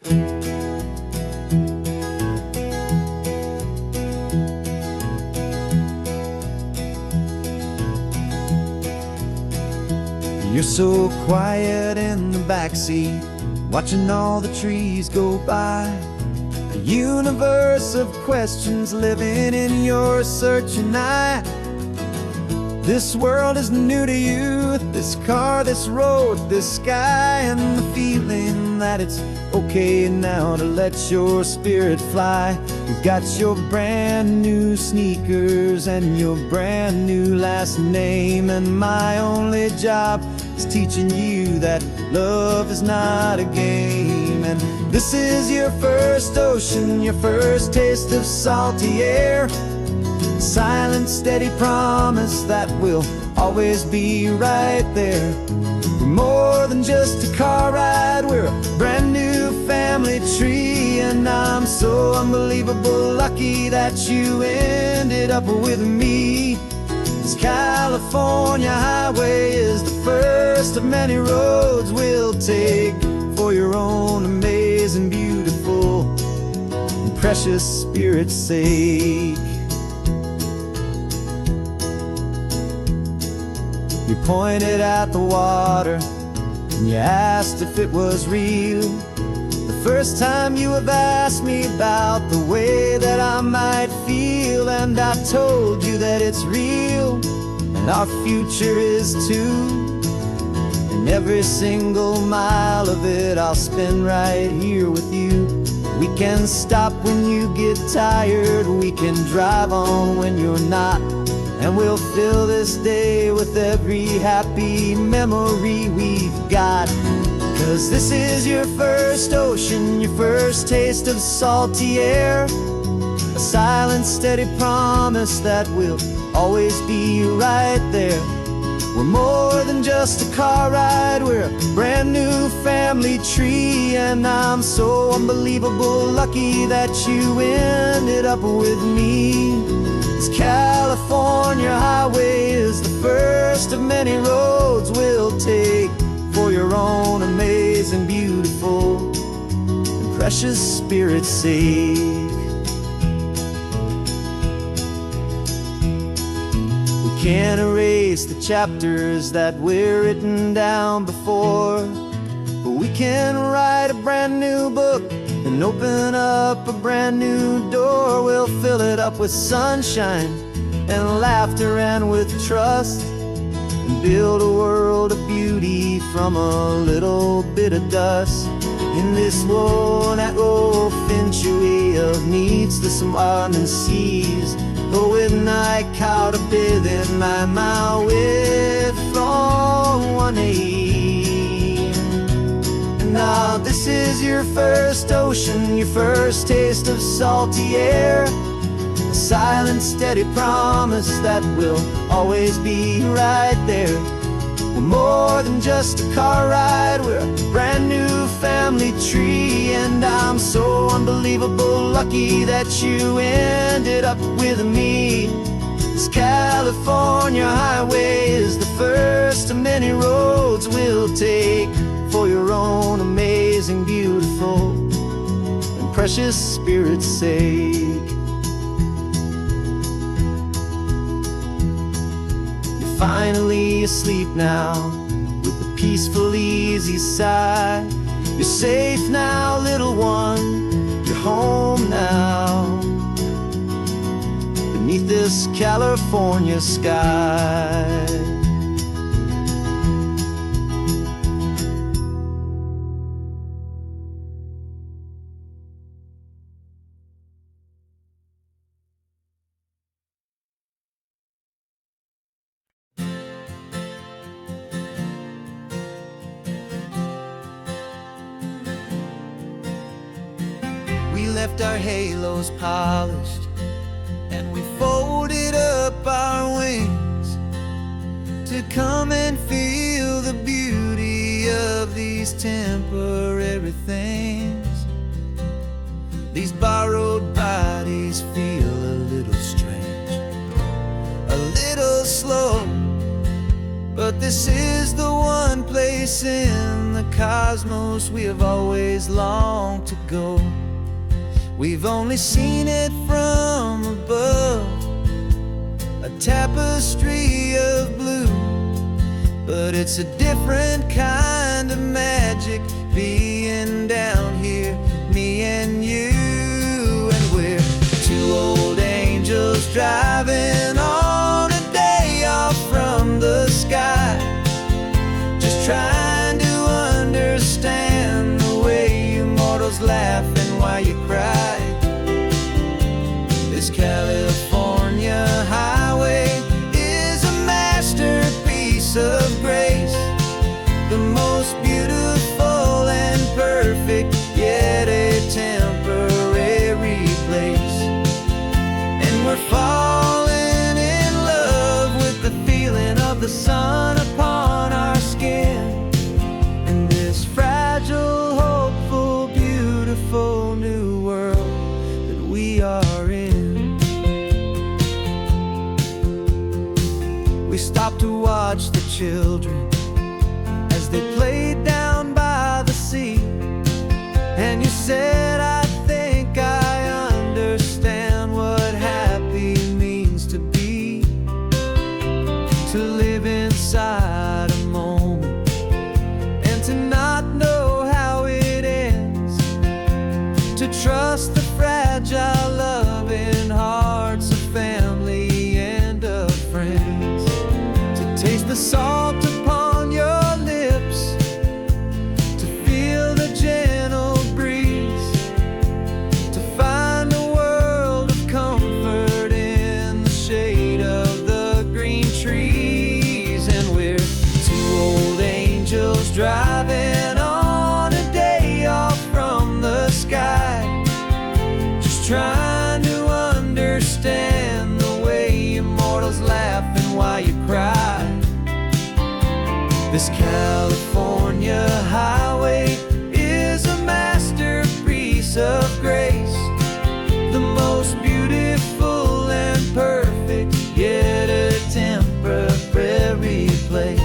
You're so quiet in the backseat, watching all the trees go by. A universe of questions living in your searching eye. This world is new to you, this car, this road, this sky, and the feeling that it's okay now to let your spirit fly. You've got your brand new sneakers and your brand new last name, and my only job is teaching you that love is not a game. And this is your first ocean, your first taste of salty air. Silent, steady promise that we'll always be right there. We're more than just a car ride, we're a brand new family tree. And I'm so unbelievable lucky that you ended up with me. This California highway is the first of many roads we'll take for your own amazing, beautiful, and precious spirit's sake. You pointed at the water and you asked if it was real. The first time you have asked me about the way that I might feel, and I told you that it's real and our future is too. And every single mile of it I'll spend right here with you. We can stop when you get tired, we can drive on when you're not, and we'll fill this day with every happy memory we've got. 'Cause this is your first ocean, your first taste of salty air. A silent, steady promise that we'll always be right there. We're more than just a car ride, we're a brand new family tree. And I'm so unbelievable lucky that you ended up with me. This California highway is the first of many roads we'll take for your own amazing, beautiful, and precious spirit's sake. We can't erase the chapters that were written down before, but we can write a brand new book and open up a brand new door. We'll fill it up with sunshine and laughter and with trust, and build a world of beauty from a little bit of dust. In this world that eventually of needs the surrounding seas, going I caught a bit in my mouth with from one aim. And now this is your first ocean, your first taste of salty air. A silent, steady promise that we'll always be right there. We're more than just a car ride, we're a brand new family tree. And I'm so unbelievable lucky that you ended up with me. This California highway is the first of many roads we'll take for your own amazing, beautiful, and precious spirit's sake. You're finally asleep now with a peaceful, easy sigh. You're safe now, little one, you're home now, beneath this California sky. We left our halos polished and we folded up our wings to come and feel the beauty of these temporary things. These borrowed bodies feel a little strange, a little slow, but this is the one place in the cosmos we have always longed to ago. We've only seen it from above, a tapestry of blue, but it's a different kind of magic being down here, me and you. And we're two old angels driving on a day off from the sky, just trying to understand the way you mortals laugh and why you cry. This California highway is a masterpiece of grace, the most beautiful and perfect, yet a temporary place. And we're falling in love with the feeling of the sun upon our skin, in this fragile, hopeful, beautiful new world that we are in. We stopped to watch the children as they played down by the sea, and you said, I think I understand what happy means to be, to live inside a moment and to not know how it ends, to trust the fragile loving hearts of family and of friends, to taste the salt upon your lips, to feel the gentle breeze, to find a world of comfort in the shade of the green trees. And we're two old angels driving on a day off from the sky, just trying to understand the way immortals laugh and why you cry. This California highway is a masterpiece of grace, the most beautiful and perfect, yet a temporary place.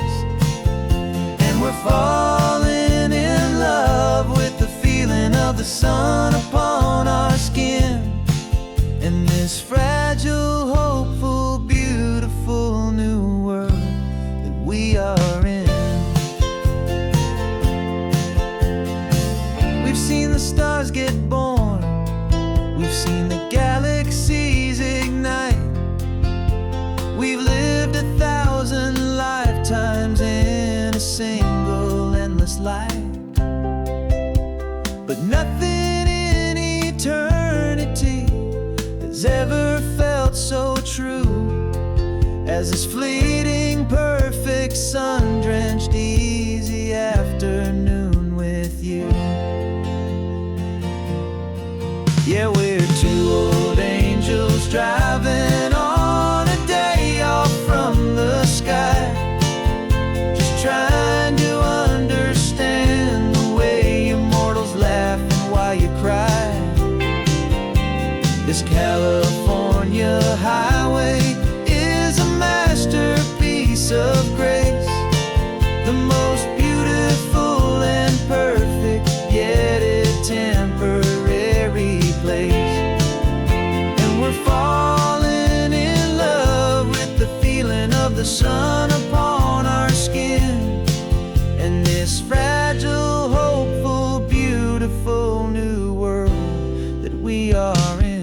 And we're falling in love with the feeling of the sun upon our skin, in this fragile, hopeful, beautiful new world that we are in. We've seen the stars get born, we've seen the galaxies ignite, we've lived 1,000 lifetimes in a single endless life, but nothing in eternity has ever felt so true as this fleeting, perfect, sun-drenched, easy afternoon with you. Yeah, we're two old angels driving on a day off from the sky, just trying to understand the way immortals laugh and why you cry. This California highway is a masterpiece of grace, the most beautiful and perfect, yet a temporary place. And we're falling in love with the feeling of the sun upon our skin, and this fragile, hopeful, beautiful new world that we are in.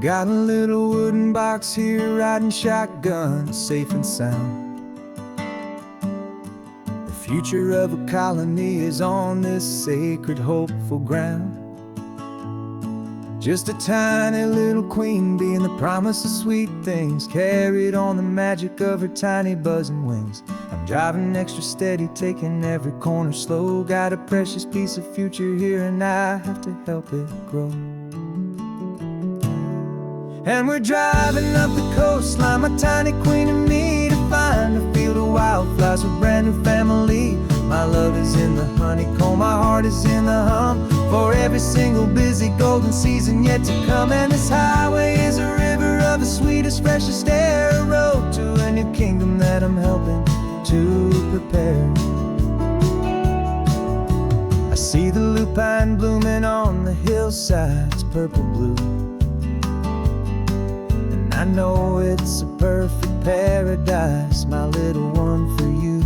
Got a little wooden box here, riding shotgun, safe and sound. The future of a colony is on this sacred, hopeful ground. Just a tiny little queen bee, and the promise of sweet things carried on the magic of her tiny buzzing wings. I'm driving extra steady, taking every corner slow. Got a precious piece of future here, and I have to help it grow. And we're driving up the coastline, my tiny queen and me, to find a field of wildflowers with brand new family. My love is in the honeycomb, my heart is in the hum, for every single busy golden season yet to come. And this highway is a river of the sweetest, freshest air, a road to a new kingdom that I'm helping to prepare. I see the lupine blooming on the hillsides, purple blue, and I know it's a perfect paradise, my little one, for you.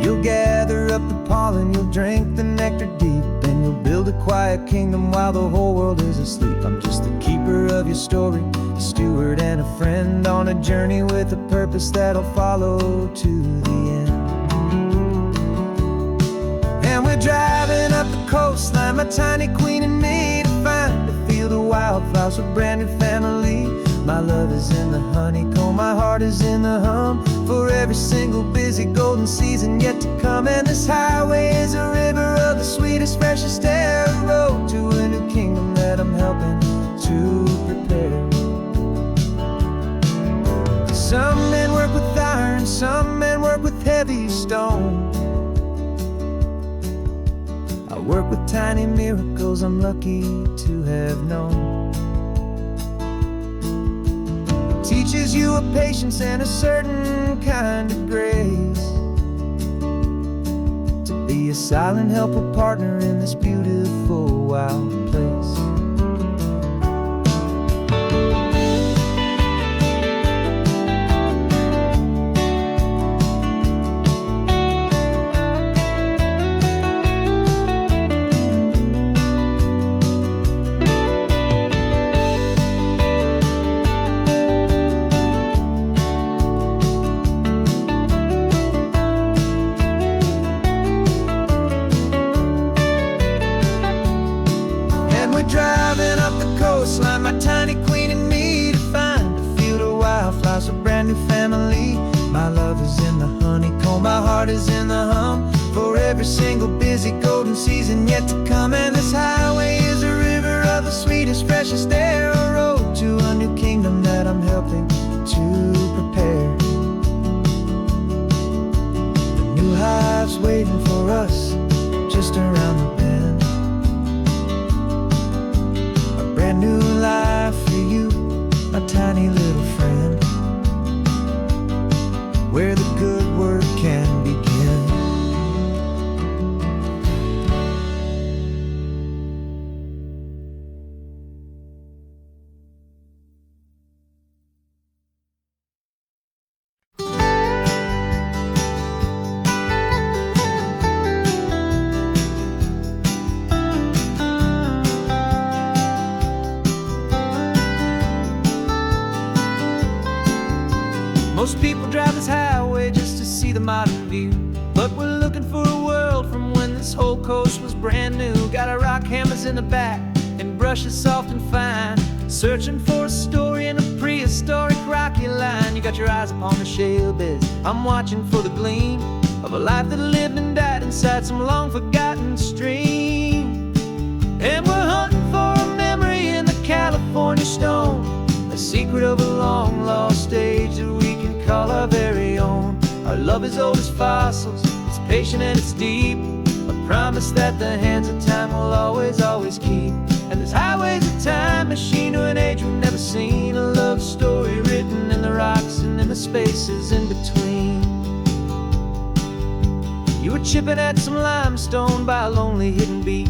You'll gather up the pollen, you'll drink the nectar deep, and you'll build a quiet kingdom while the whole world is asleep. I'm just the keeper of your story, a steward and a friend on a journey with a purpose that'll follow to the end. And we're driving up the coastline, my tiny queen and me, to find a field of wildflowers with brand new family. My love is in the honeycomb, my heart is in the hum, for every single busy golden season yet to come. And this highway is a river of the sweetest, freshest air, a road to a new kingdom that I'm helping to prepare. Some men work with iron, some men work with heavy stone. I work with tiny miracles I'm lucky to have known. Teaches you a patience and a certain kind of grace, to be a silent, helpful partner in this beautiful, wild place. Driving up the coastline, my tiny queen and me, to find a field of wildflowers, a brand new family. My love is in the honeycomb, my heart is in the hum, for every single busy golden season yet to come. And this highway is a river of the sweetest, freshest air, a road to a new kingdom that I'm helping to prepare. The new hive's waiting for us just around the bend. Brand new life for you, my tiny little friend, where the good work can begin. Most people drive this highway just to see the modern view, but we're looking for a world from when this whole coast was brand new. Got our rock hammers in the back and brushes soft and fine, searching for a story in a prehistoric rocky line. You got your eyes upon the shale beds, I'm watching for the gleam of a life that lived and died inside some long forgotten stream. And we're hunting for a memory in the California stone, a secret of a long lost age that we can call our very own. Our love is old as fossils, it's patient and it's deep, a promise that the hands of time will always, always keep. And this highway's a time machine to an age we've never seen, a love story written in the rocks and in the spaces in between. You were chipping at some limestone by a lonely hidden beach,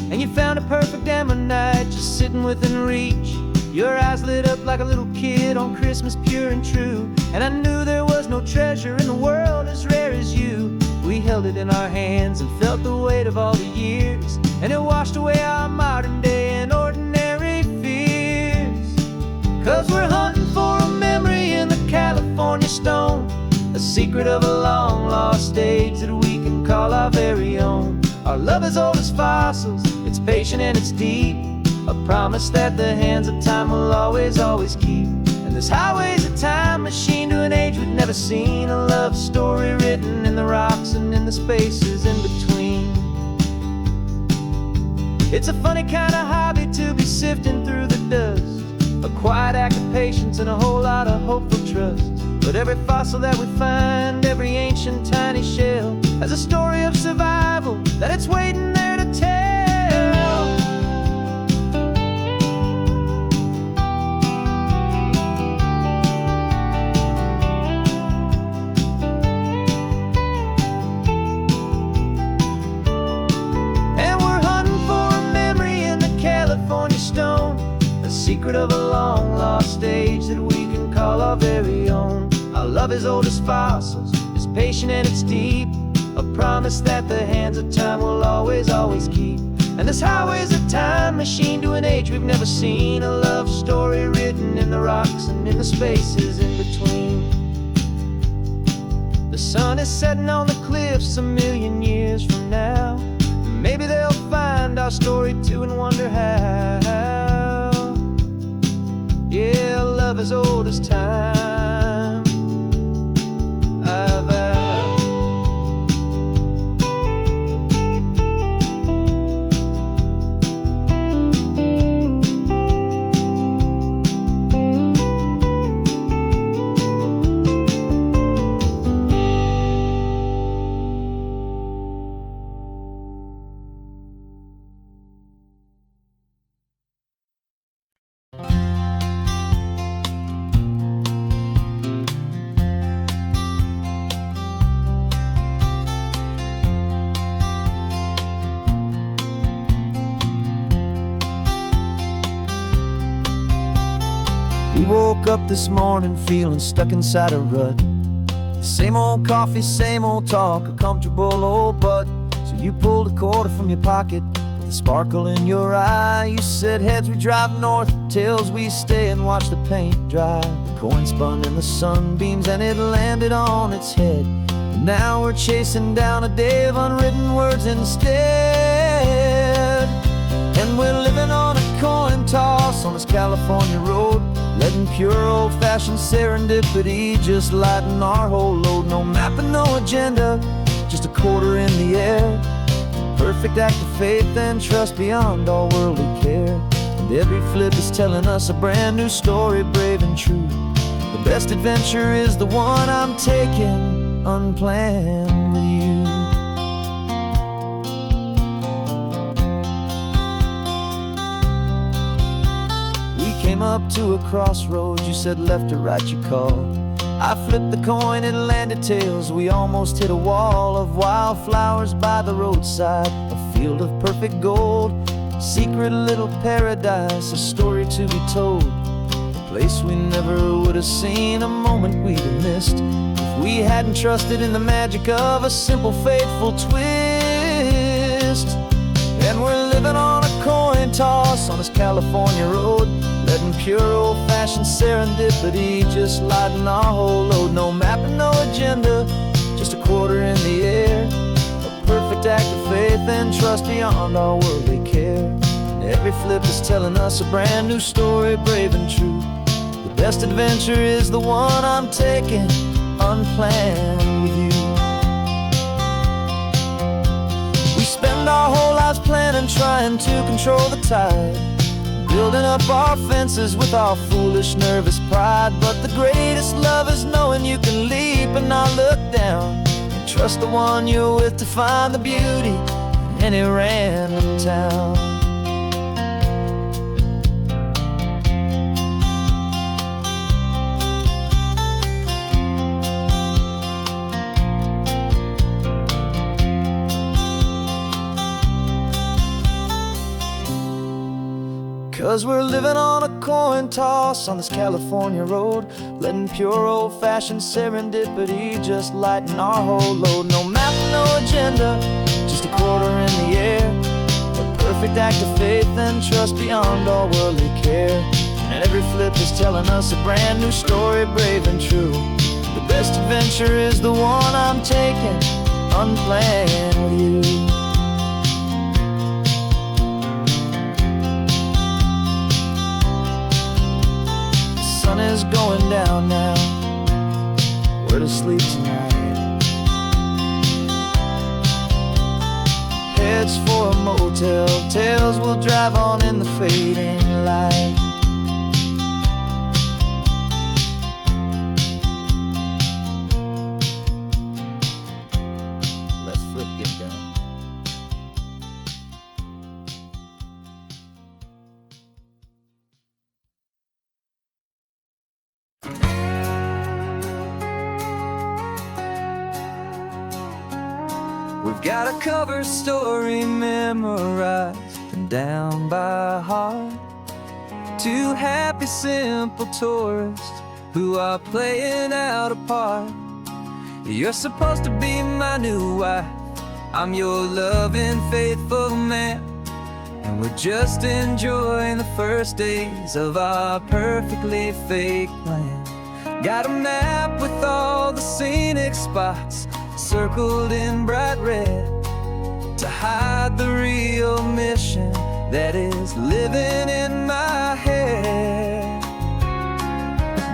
and you found a perfect ammonite just sitting within reach. Your eyes lit up like a little kid on Christmas, pure and true, and I knew there was no treasure in the world as rare as you. We held it in our hands and felt the weight of all the years, and it washed away our modern day and ordinary fears. 'Cause we're hunting for a memory in the California stone, a secret of a long lost age that we can call our very own. Our love is old as fossils, it's patient and it's deep, a promise that the hands of time will always, always keep. And this highway's a time machine to an age we've never seen, a love story written in the rocks and in the spaces in between. It's a funny kind of hobby to be sifting through the dust, a quiet act of patience and a whole lot of hopeful trust. But every fossil that we find, every ancient tiny shell, has a story of survival that it's waiting there to tell. And we're hunting for a memory in the California stone, a secret of a long lost age that we can call our very own. Our love is old as fossils, it's patient and it's deep, a promise that the hands of time will always, always keep. And this highway's a time machine to an age we've never seen, a love story written in the rocks and in the spaces in between. The sun is setting on the cliffs a million years from now. Maybe they'll find our story too and wonder how. Yeah, love is old as time, I vow. We woke up this morning feeling stuck inside a rut. Same old coffee, same old talk, a comfortable old butt. So you pulled a quarter from your pocket with a sparkle in your eye. You said heads we drive north, tails we stay and watch the paint dry. The coin spun in the sunbeams and it landed on its head. And now we're chasing down a day of unwritten words instead. And we're living on a coin toss on this California road, letting pure old-fashioned serendipity just lighten our whole load. No map and no agenda, just a quarter in the air. Perfect act of faith and trust beyond all worldly care. And every flip is telling us a brand new story, brave and true. The best adventure is the one I'm taking unplanned with you. Came up to a crossroads, you said left or right you called. I flipped the coin, it landed tails. We almost hit a wall of wildflowers by the roadside, a field of perfect gold, secret little paradise, a story to be told. A place we never would have seen, a moment we'd have missed if we hadn't trusted in the magic of a simple faithful twist. And we're living on a coin toss on this California road, letting pure old-fashioned serendipity just lighten our whole load. No map and no agenda, just a quarter in the air. A perfect act of faith and trust beyond our worldly care. And every flip is telling us a brand new story, brave and true. The best adventure is the one I'm taking unplanned with you. We spend our whole lives planning, trying to control the tide, building up our fences with our foolish, nervous pride. But the greatest love is knowing you can leap and not look down, and trust the one you're with to find the beauty in any random town. 'Cause we're living on a coin toss on this California road, letting pure old-fashioned serendipity just lighten our whole load. No map, no agenda, just a quarter in the air. A perfect act of faith and trust beyond all worldly care. And every flip is telling us a brand new story, brave and true. The best adventure is the one I'm taking unplanned with you. The sun is going down now, we're to sleep tonight. Heads for a motel, tails will drive on in the fading light. Got a cover story memorized and down by heart. Two happy, simple tourists who are playing out a part. You're supposed to be my new wife, I'm your loving, faithful man, and we're just enjoying the first days of our perfectly fake plan. Got a map with all the scenic spots circled in bright red to hide the real mission that is living in my head.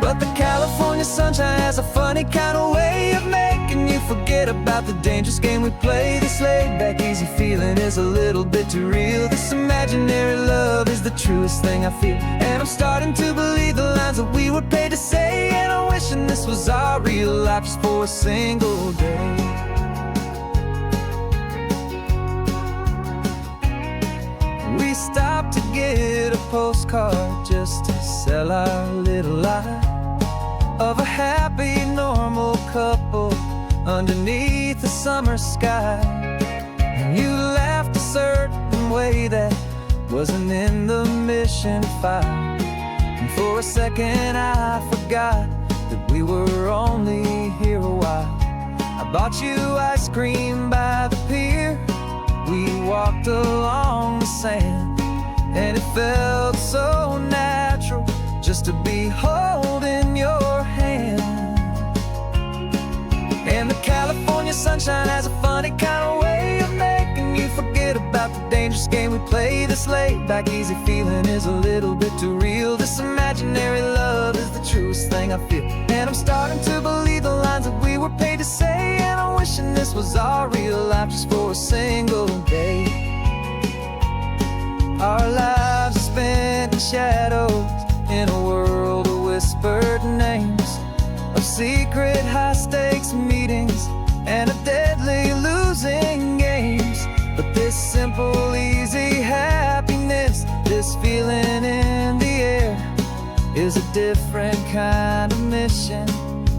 But the California sunshine has a funny kind of way of making you forget about the dangerous game we play. This laid-back, easy feeling is a little bit too real. This imaginary love is the truest thing I feel, and I'm starting to believe the lines that we were paid to say. And I'm wishing this was our real life just for a single day. We stopped to get a postcard just to sell our little lie of a happy, normal couple underneath the summer sky. And you laughed a certain way that wasn't in the mission file, and for a second I forgot that we were only here a while. I bought you ice cream by the pier, we walked along the sand, and it felt so natural just to be holding your hand. And the California sunshine has a funny kind of way of making you forget about the dangerous game we play. This laid-back, easy feeling is a little bit too real. This imaginary love is the truest thing I feel, and I'm starting to believe the lines that we were paid to say. And I'm wishing this was our real life just for a single day. Our lives are spent in shadows, in a world of whispered names, of secret high-stakes meetings and of deadly losing games. But this simple, easy happiness, this feeling in the air, is a different kind of mission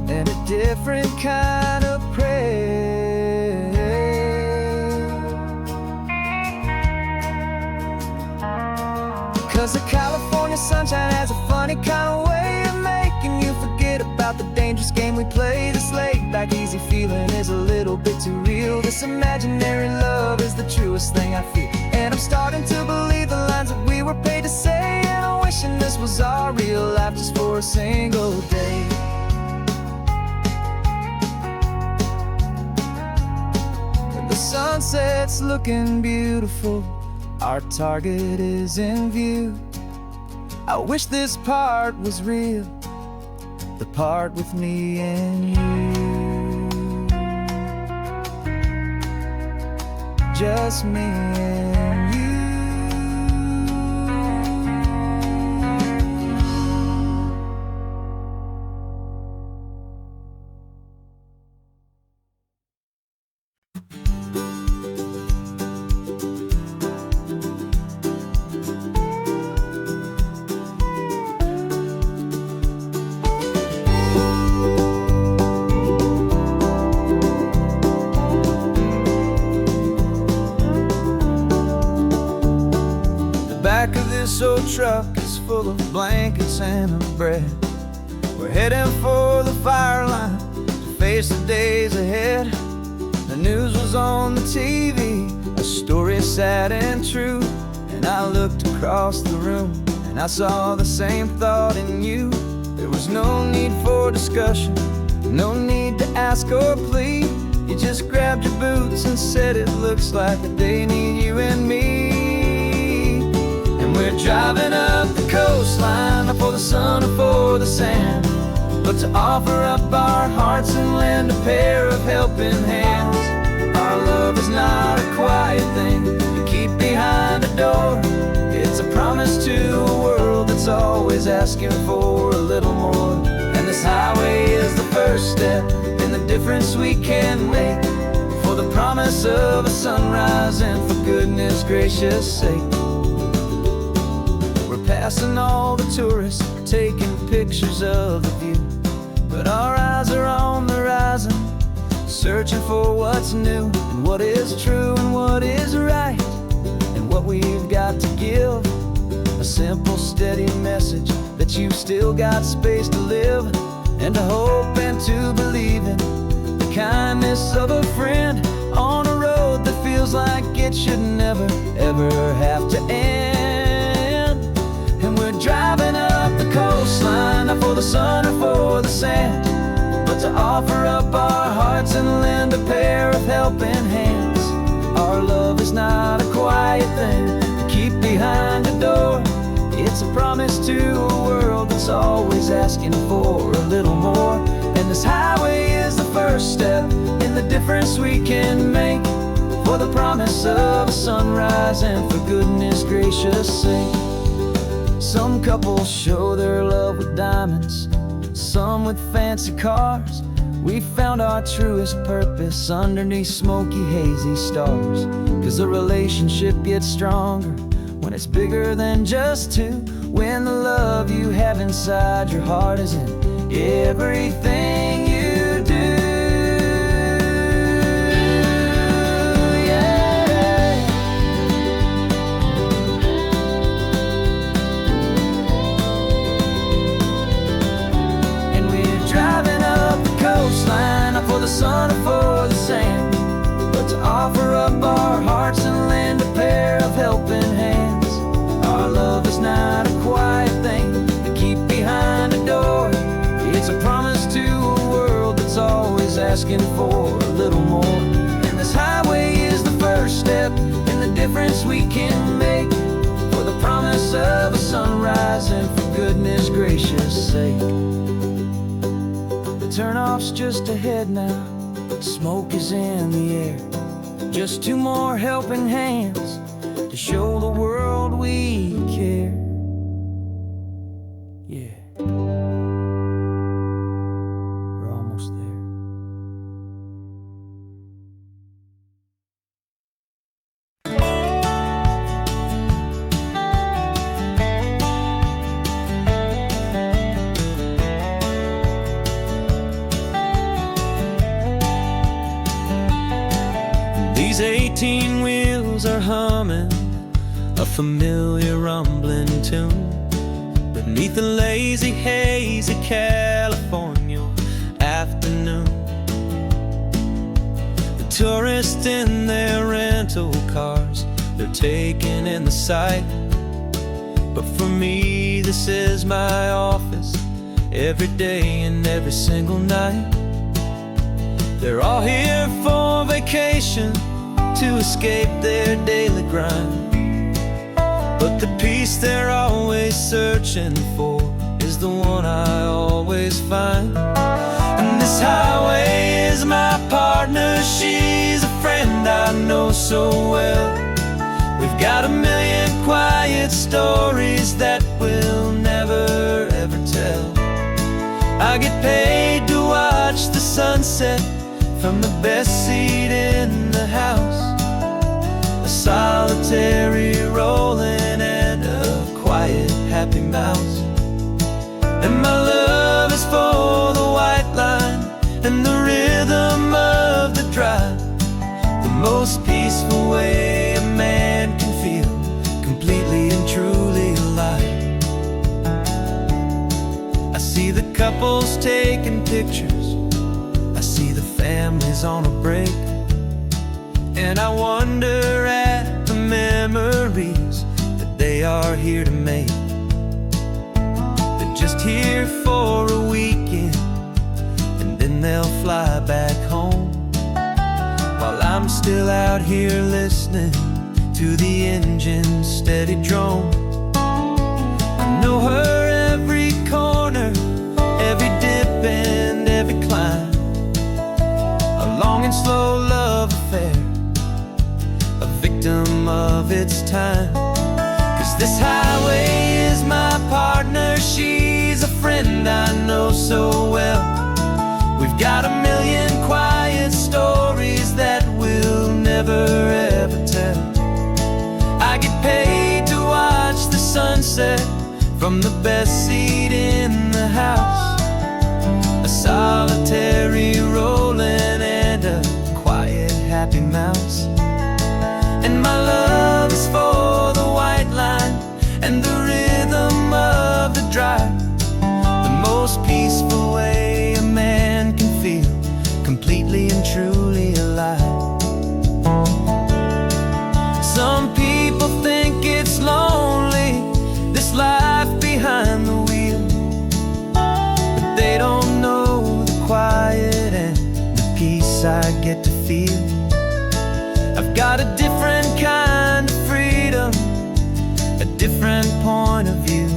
and a different kind of prayer. 'Cause the California sunshine has a funny kind of way of making you forget about the dangerous game we play. This laid-back, easy feeling is a little bit too real. This imaginary love is the truest thing I feel, and I'm starting to believe the lines that we were paid to say. And I'm wishing this was our real life just for a single day. When the sunset's looking beautiful, our target is in view. I wish this part was real, the part with me and you. Just me and you. Back of this old truck is full of blankets and of bread. We're heading for the fire line to face the days ahead. The news was on the TV, a story sad and true, and I looked across the room and I saw the same thought in you. There was no need for discussion, no need to ask or plead. You just grabbed your boots and said it looks like a day need you and me. We're driving up the coastline, not for the sun or for the sand, but to offer up our hearts and lend a pair of helping hands. Our love is not a quiet thing you keep behind a door. It's a promise to a world that's always asking for a little more. And this highway is the first step in the difference we can make, for the promise of a sunrise and for goodness gracious sake. Passing all the tourists, taking pictures of the view, but our eyes are on the horizon, searching for what's new. And what is true and what is right, and what we've got to give. A simple, steady message that you've still got space to live, and to hope and to believe in the kindness of a friend on a road that feels like it should never, ever have to end. And we're driving up the coastline, not for the sun or for the sand, but to offer up our hearts and lend a pair of helping hands. Our love is not a quiet thing to keep behind a door. It's a promise to a world that's always asking for a little more. And this highway is the first step in the difference we can make, for the promise of a sunrise and for goodness gracious sake. Some couples show their love with diamonds, some with fancy cars. We found our truest purpose underneath smoky, hazy stars. 'Cause a relationship gets stronger when it's bigger than just two, when the love you have inside your heart is in everything you do. Yeah. And we're driving up the coastline, not for the sun or for the sand, but to offer up our hearts and lend a pair of helping hands. Our love is not a quiet thing to keep behind a door. It's a promise to a world that's always asking for a little more. And this highway is the first step in the difference we can make, for the promise of a sunrise and for goodness gracious sake. The turnoff's just ahead now, smoke is in the air. Just two more helping hands to show the world we care. Yeah. We're almost there. These 18 wheels are humming a familiar rumbling tune beneath the lazy haze of California afternoon. The tourists in their rental cars, they're taking in the sight, but for me this is my office every day and every single night. They're all here for vacation, to escape their daily grind, but the peace they're always searching for is the one I always find. And this highway is my partner, she's a friend I know so well. We've got a million quiet stories that we'll never ever tell. I get paid to watch the sunset from the best seat in the house, a solitary rolling and a quiet happy mouse. And my love is for the white line and the rhythm of the drive, the most peaceful way a man can feel completely and truly alive. I see the couples taking pictures, I see the families on a break, and I wonder at the memories that they are here to make. They're just here for a weekend and then they'll fly back home, while I'm still out here listening to the engine's steady drone. I know her every corner, every dip and every climb, a long and slow love affair, a victim of its time. 'Cause this highway is my partner, she's a friend I know so well. We've got a million quiet stories that we'll never ever tell. I get paid to watch the sunset from the best seat in the house, a solitary rolling and a quiet happy happy mouse. And my love is for the white line and the rhythm of the drive, the most peaceful way a man can feel completely and truly alive. Some people think it's lonely, this life behind the wheel, but they don't know the quiet and the peace I get to feel. I've got a different kind of freedom, a different point of view.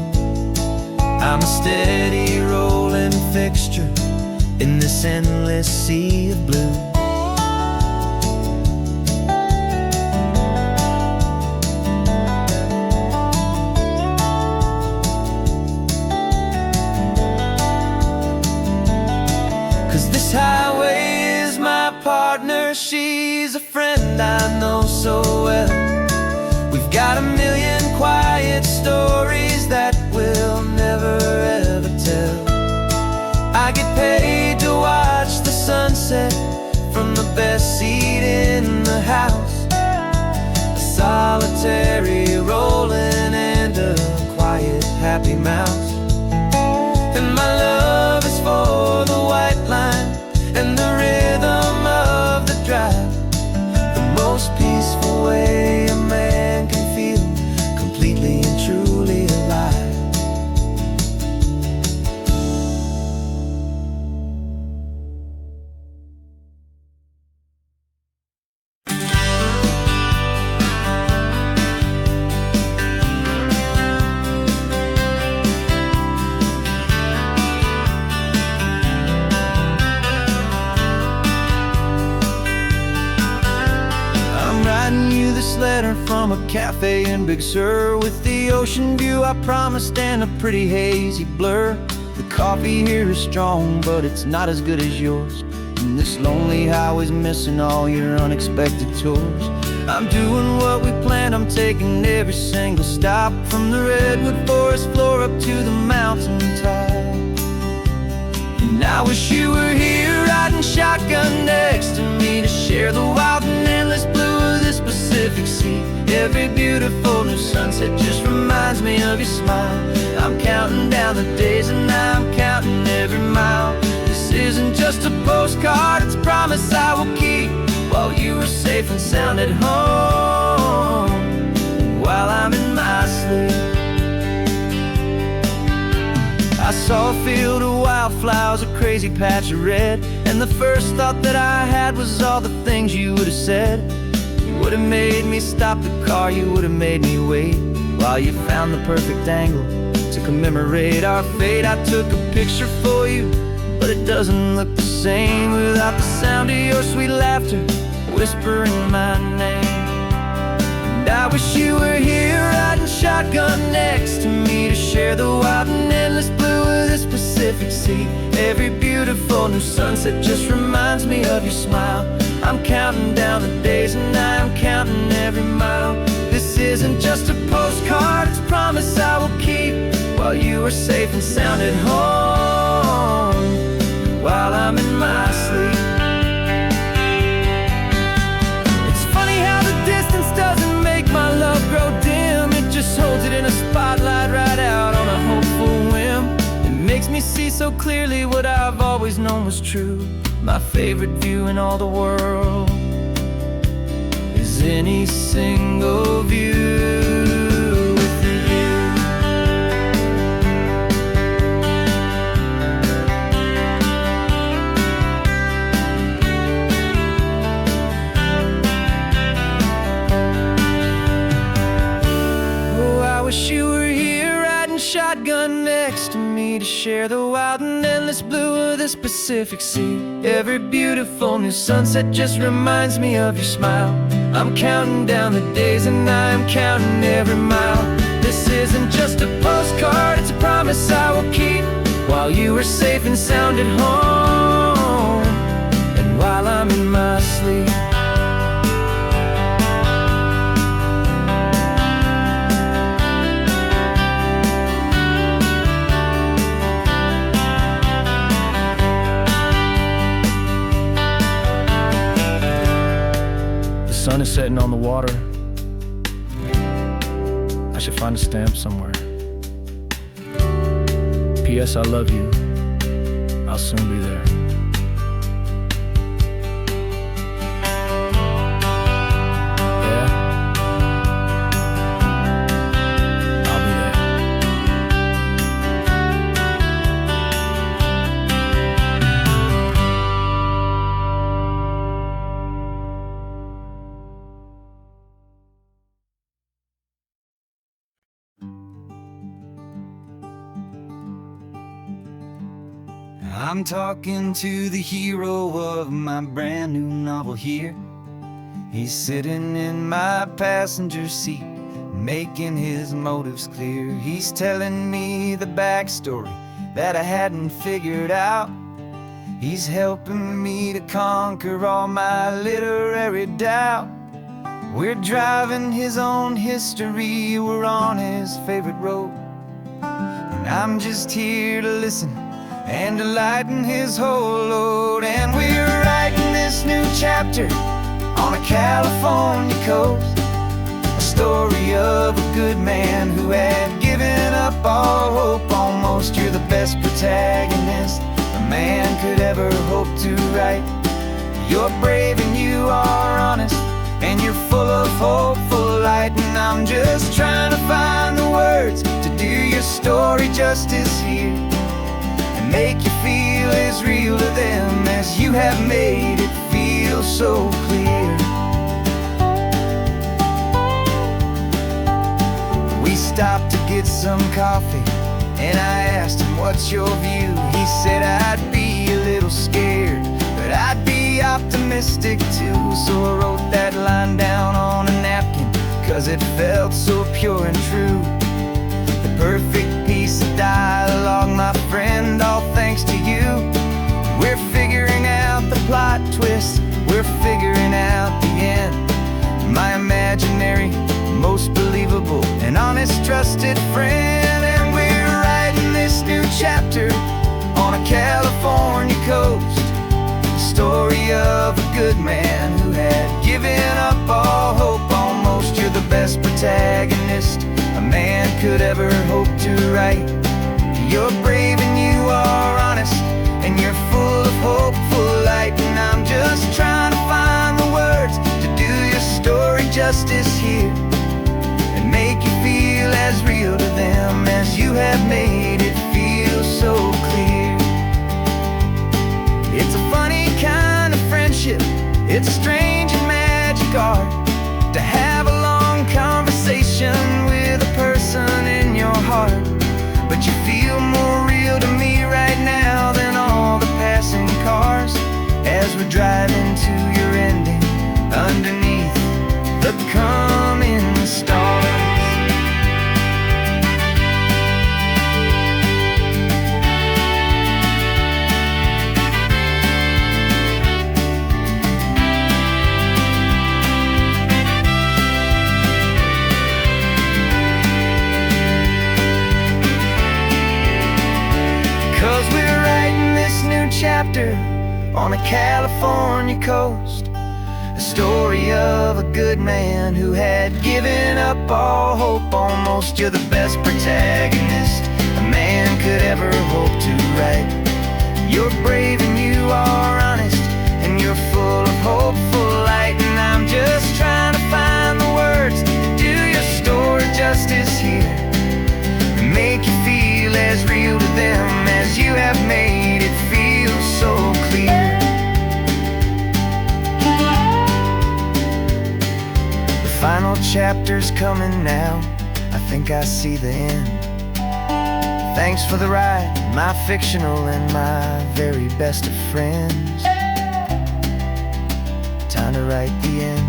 I'm a steady rolling fixture in this endless sea of blue. 'Cause this highway is my partner, she's a friend I know so well. We've got a million quiet stories that we'll never ever tell. I get paid to watch the sunset from the best seat in the house, a solitary rolling and a quiet happy mouse. And my love is for the white line and the rhythm of the drive, the most peaceful way a man can feel completely and truly alive. Letter from a cafe in Big Sur with the ocean view I promised and a pretty hazy blur. The coffee here is strong, but it's not as good as yours. And this lonely highway's missing all your unexpected tours. I'm doing what we planned, I'm taking every single stop, from the redwood forest floor up to the mountain top. And I wish you were here riding shotgun next to me to share the wild and endless blue of this Pacific Sea. Every beautiful new sunset just reminds me of your smile. I'm counting down the days and I'm counting every mile. This isn't just a postcard, it's a promise I will keep, while you are safe and sound at home, while I'm in my sleep. I saw a field of wildflowers, a crazy patch of red, and the first thought that I had was all the things you would have said. You would have made me stop the car, you would have made me wait, while you found the perfect angle to commemorate our fate. I took a picture for you, but it doesn't look the same without the sound of your sweet laughter whispering my name. And I wish you were here riding shotgun next to me to share the wild and endless blue of this Pacific Sea. Every beautiful new sunset just reminds me of your smile. I'm counting down the days and I'm counting every mile. This isn't just a postcard, it's a promise I will keep, while you are safe and sound at home, while I'm in my sleep. It's funny how the distance doesn't make my love grow dim. It just holds it in a spotlight right out on a hopeful whim. It makes me see so clearly what I've always known was true. My favorite view in all the world is any single view with you. Oh, I wish you were here riding shotgun next to me to share the wild and endless blue of this Pacific Sea. Every beautiful new sunset just reminds me of your smile. I'm counting down the days and I'm counting every mile. This isn't just a postcard, it's a promise I will keep, while you are safe and sound at home, and while I'm in my sleep. written on the water. I should find a stamp somewhere. P.S. I love you. I'll soon be there. Yeah? I'll be there. I'm talking to the hero of my brand new novel here. He's sitting in my passenger seat, making his motives clear. He's telling me the backstory that I hadn't figured out. He's helping me to conquer all my literary doubt. We're driving his own history, we're on his favorite road, and I'm just here to listen and to lighten his whole load. And we're writing this new chapter on a California coast, a story of a good man who had given up all hope almost. You're the best protagonist a man could ever hope to write. You're brave and you are honest, and you're full of hopeful light. And I'm just trying to find the words to do your story justice here, make you feel as real to them as you have made it feel so clear. We stopped to get some coffee, and I asked him, what's your view? He said, I'd be a little scared, but I'd be optimistic too. So I wrote that line down on a napkin, 'cause it felt so pure and true. The perfect piece of dialogue, my friend, all thanks to you. We're figuring out the plot twist, we're figuring out the end. My imaginary, most believable and honest trusted friend. And we're writing this new chapter on a California coast, the story of a good man who had given up all hope almost. You're the best protagonist a man could ever hope to write. You're brave and you are honest, and you're full of hopeful light. And I'm just trying to find the words to do your story justice here, and make you feel as real to them as you have made it feel so clear. It's a funny kind of friendship, it's a strange and magic art to have a long conversation with a person in your heart. But you feel more real to me right now than all the passing cars, as we're driving to your ending underneath the coming stars. Chapter on a California coast, a story of a good man who had given up all hope almost. You're the best protagonist a man could ever hope to write. You're brave and you are honest, and you're full of hopeful light. And I'm just trying to find the words to do your story justice here, and make you feel as real to them as you have made it feel so clear. The final chapter's coming now, I think I see the end. Thanks for the ride, my fictional and my very best of friends. Time to write the end.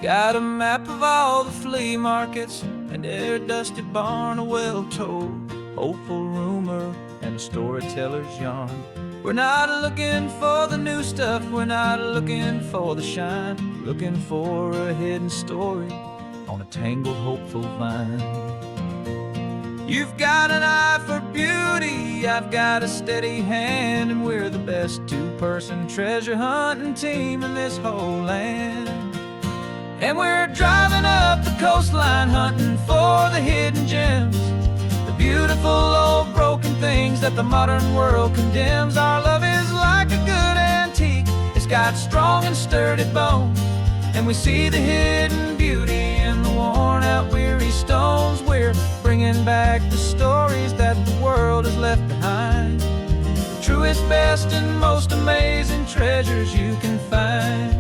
Got a map of all the flea markets, and their dusty barn, a well-told hopeful rumor, and a storyteller's yarn. We're not looking for the new stuff, we're not looking for the shine, looking for a hidden story on a tangled hopeful vine. You've got an eye for beauty, I've got a steady hand, and we're the best two-person treasure hunting team in this whole land. And we're driving up the coastline hunting for the hidden gems, the beautiful old broken things that the modern world condemns. Our love is like a good antique, it's got strong and sturdy bones, and we see the hidden beauty in the worn out weary stones. We're bringing back the stories that the world has left behind, the truest, best, and most amazing treasures you can find.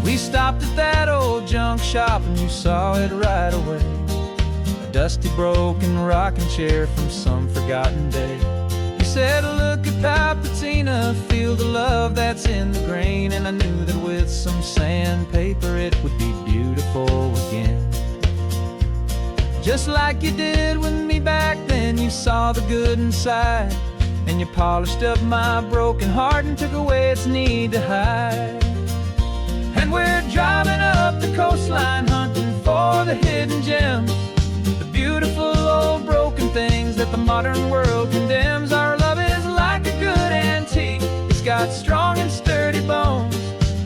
We stopped at that old junk shop and you saw it right away, a dusty broken rocking chair from some forgotten day. You said, look at Papatina, feel the love that's in the grain, and I knew that with some sandpaper it would be beautiful again. Just like you did with me back then, you saw the good inside, and you polished up my broken heart and took away its need to hide. And we're driving up the coastline hunting for the hidden gems, the beautiful old broken things that the modern world condemns. Our love is like a good antique, it's got strong and sturdy bones,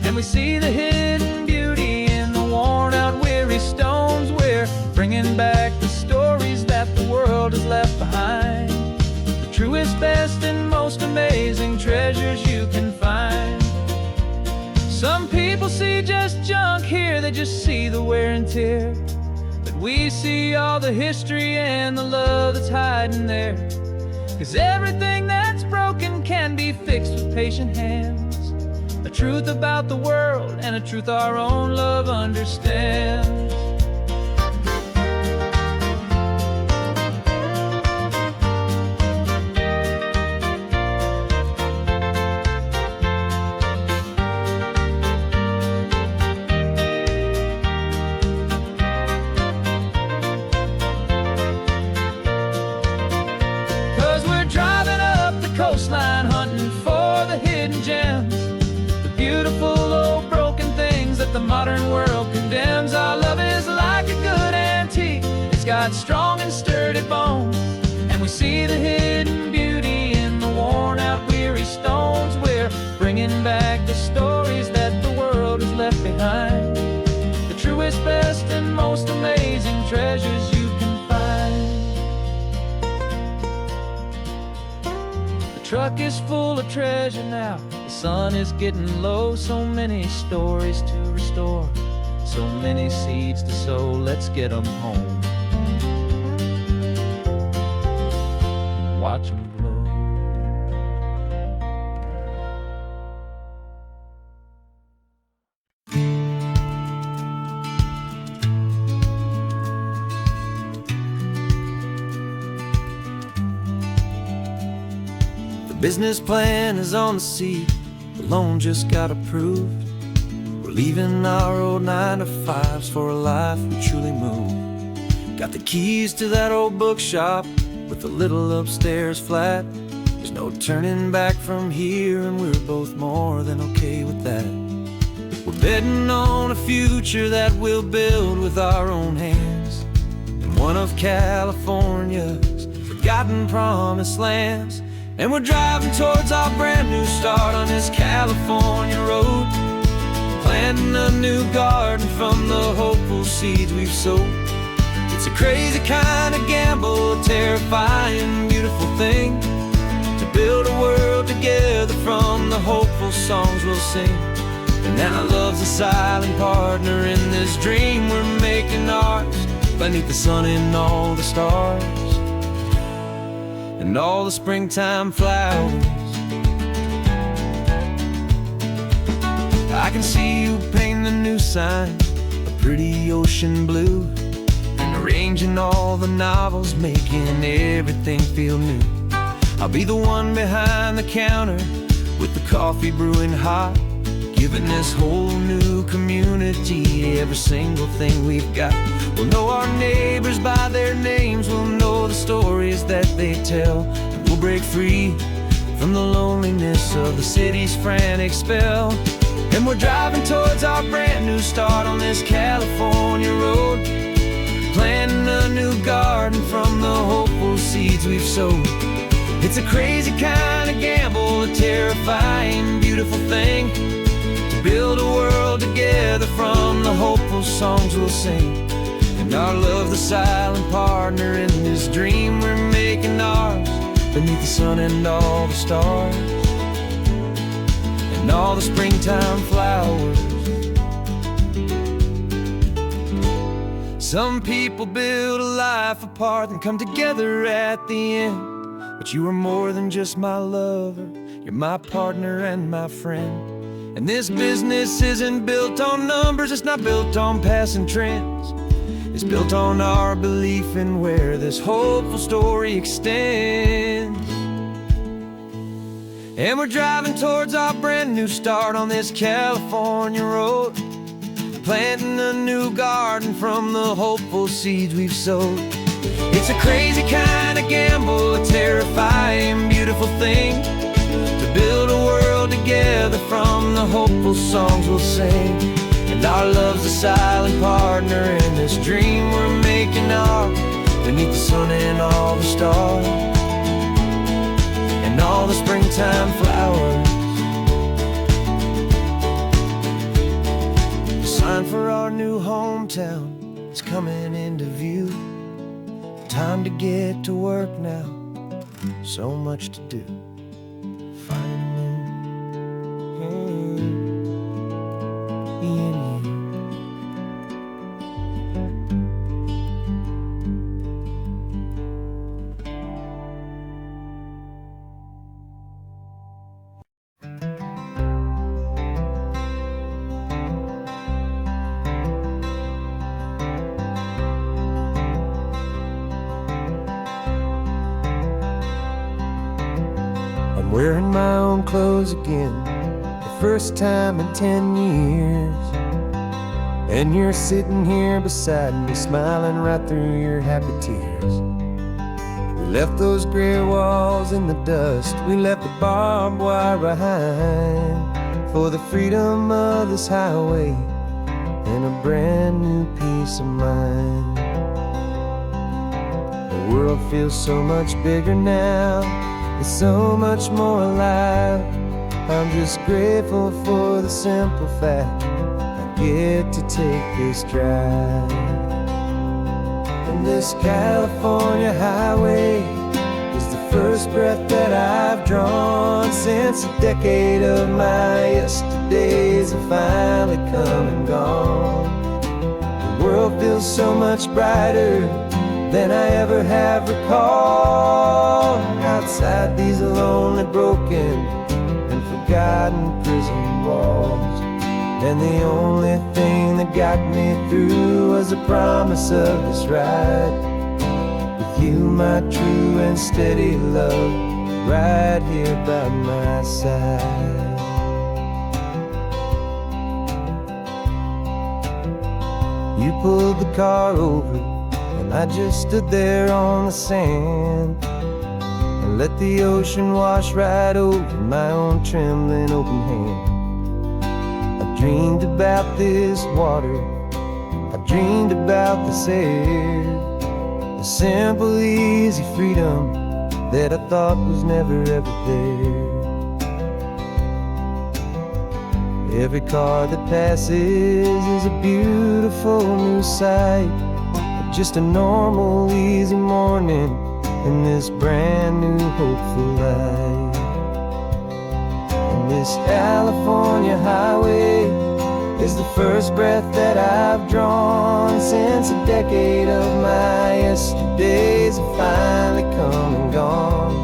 and we see the hidden beauty in the worn out weary stones. We're bringing back the stories that the world has left behind, the truest, best, and most amazing treasures you can find. Some people see just junk here, they just see the wear and tear, but we see all the history and the love that's hiding there. 'Cause everything that's broken can be fixed with patient hands, a truth about the world and a truth our own love understands. 'Cause we're driving up the coastline hunting for the hidden gems, the beautiful old broken things that the modern world condemns. Our love is like a good antique, it's got strong and sturdy bones, and we see the hidden beauty in the worn out weary stones. We're bringing back the stories that the world has left behind, the truest, best, and most amazing treasures you can find. The truck is full of treasure now, the sun is getting low. So many stories to restore, so many seeds to sow. Let's get them home, watch them blow. The business plan is on the seat, the loan just got approved. We're leaving our old 9-to-5s for a life we truly move. Got the keys to that old bookshop with the little upstairs flat. There's no turning back from here, and we're both more than okay with that. We're betting on a future that we'll build with our own hands, in one of California's forgotten promised lands. And we're driving towards our brand new start on this California road, planting a new garden from the hopeful seeds we've sowed. It's a crazy kind of gamble, a terrifying, beautiful thing, to build a world together from the hopeful songs we'll sing. And now love's a silent partner in this dream we're making ours, beneath the sun and all the stars and all the springtime flowers. I can see you painting the new sign a pretty ocean blue, and arranging all the novels, making everything feel new. I'll be the one behind the counter with the coffee brewing hot, giving this whole new community every single thing we've got. We'll know our neighbors by their names, we'll know the stories that they tell, and we'll break free from the loneliness of the city's frantic spell. And we're driving towards our brand new start on this California road, planting a new garden from the hopeful seeds we've sowed. It's a crazy kind of gamble, a terrifying, beautiful thing, to build a world together from the hopeful songs we'll sing. And our love, the silent partner in this dream we're making ours, beneath the sun and all the stars, and all the springtime flowers. Some people build a life apart and come together at the end, but you are more than just my lover, you're my partner and my friend. And this business isn't built on numbers, it's not built on passing trends. It's built on our belief in where this hopeful story extends. And we're driving towards our brand new start on this California road, planting a new garden from the hopeful seeds we've sowed. It's a crazy kind of gamble, a terrifying, beautiful thing, to build a world together from the hopeful songs we'll sing. And our love's a silent partner in this dream we're making ours, beneath the sun and all the stars, and all the springtime flowers. The sign for our new hometown is coming into view. Time to get to work now, so much to do. I'm wearing my own clothes again, the first time in 10 years. And you're sitting here beside me, smiling right through your happy tears. We left those gray walls in the dust, we left the barbed wire behind, for the freedom of this highway and a brand new peace of mind. The world feels so much bigger now, it's so much more alive. I'm just grateful for the simple fact I get to take this drive. And this California highway is the first breath that I've drawn since a decade of my yesterdays have finally come and gone. The world feels so much brighter than I ever have recalled. Outside these lonely, broken, and forgotten prison walls, and the only thing that got me through was the promise of this ride with you, my true and steady love, right here by my side. You pulled the car over, and I just stood there on the sand and let the ocean wash right over my own trembling open hand. I dreamed about this water, I dreamed about this air, the simple, easy freedom that I thought was never ever there. Every car that passes is a beautiful new sight, just a normal, easy morning in this brand new, hopeful life. And this California highway is the first breath that I've drawn since a decade of my yesterdays have finally come and gone.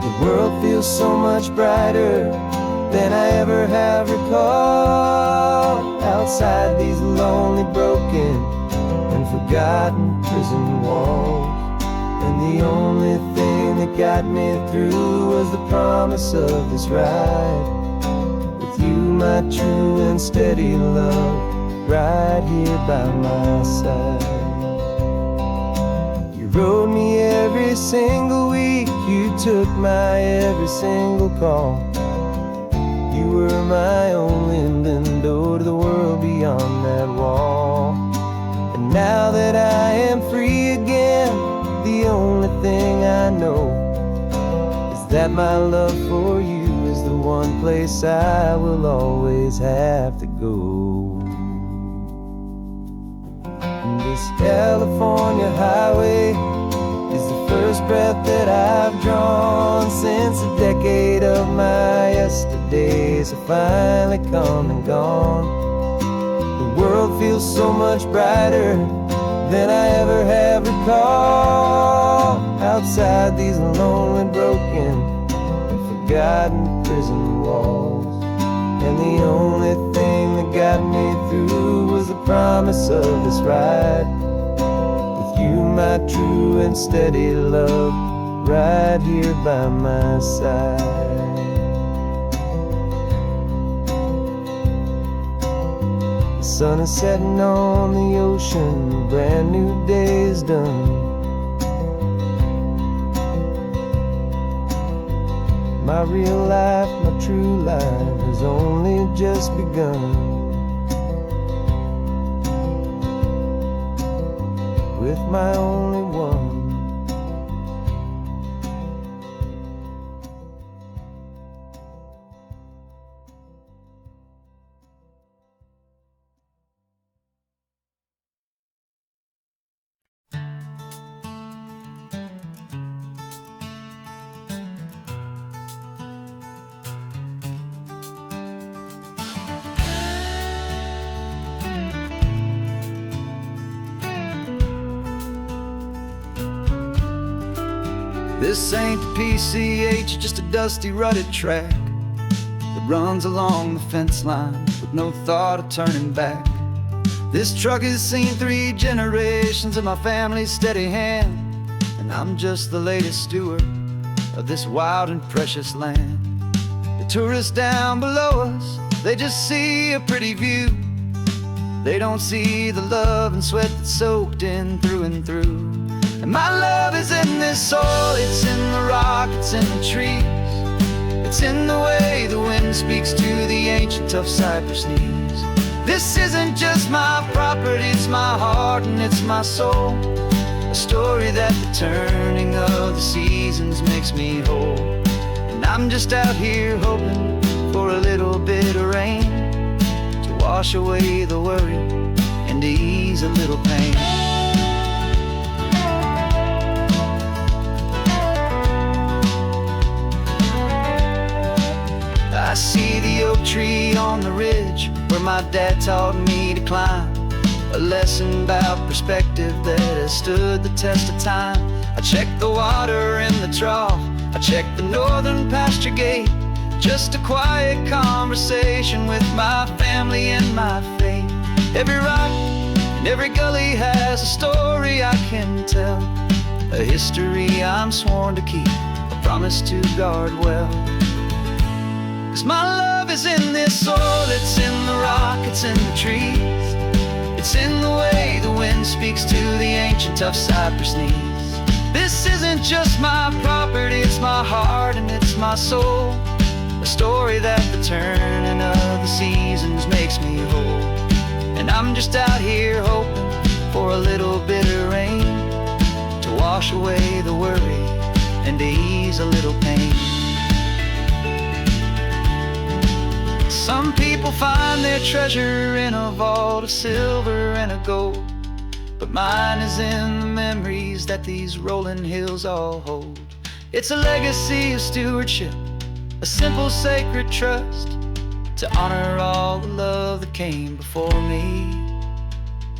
The world feels so much brighter than I ever have recalled. Outside these lonely, broken, and forgotten prison walls, and the only thing that got me through was the promise of this ride with you, my true and steady love, right here by my side. You rode me every single week, you took my every single call. You were my only window to the world beyond that wall. And Now that I am free again, the only thing I know is that my love for you is the one place I will always have to go. And this California highway is the first breath that I've drawn since a decade of my yesterdays have finally come and gone. The world feels so much brighter than I ever have recalled. Outside these lonely, broken, and forgotten prison walls. And the only thing that got me through was the promise of this ride with you, my true and steady love, right here by my side. The sun is setting on the ocean, a brand new day is done. My real life, my true life has only just begun. With my only one. This ain't the PCH, just a dusty, rutted track that runs along the fence line with no thought of turning back. This truck has seen 3 generations of my family's steady hand, and I'm just the latest steward of this wild and precious land. The tourists down below us, they just see a pretty view. They don't see the love and sweat that's soaked in through and through. And my love is in this soil, it's in the rock, it's in the trees. It's in the way the wind speaks to the ancient tough cypress knees. This isn't just my property, it's my heart and it's my soul. A story that the turning of the seasons makes me whole. And I'm just out here hoping for a little bit of rain to wash away the worry and to ease a little pain. I see the oak tree on the ridge where my dad taught me to climb. A lesson about perspective that has stood the test of time. I check the water in the trough, I check the northern pasture gate. Just a quiet conversation with my family and my faith. Every rock and every gully has a story I can tell, a history I'm sworn to keep, a promise to guard well. 'Cause my love is in this soil, it's in the rock, it's in the trees. It's in the way the wind speaks to the ancient tough cypress knees. This isn't just my property, it's my heart and it's my soul. A story that the turning of the seasons makes me whole. And I'm just out here hoping for a little bit of rain to wash away the worry and to ease a little pain. Some people find their treasure in a vault of silver and of gold, but mine is in the memories that these rolling hills all hold. It's a legacy of stewardship, a simple sacred trust, to honor all the love that came before me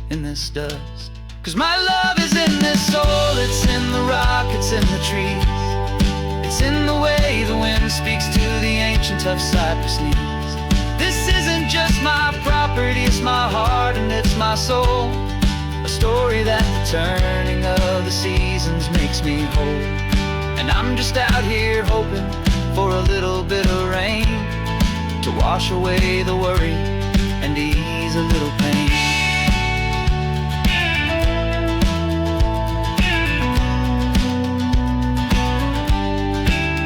in this dust. 'Cause my love is in this soil, it's in the rock, it's in the trees. It's in the way the wind speaks to the ancient tough cypress knees. This isn't just my property, it's my heart and it's my soul. A story that the turning of the seasons makes me whole. And I'm just out here hoping for a little bit of rain to wash away the worry and ease a little pain.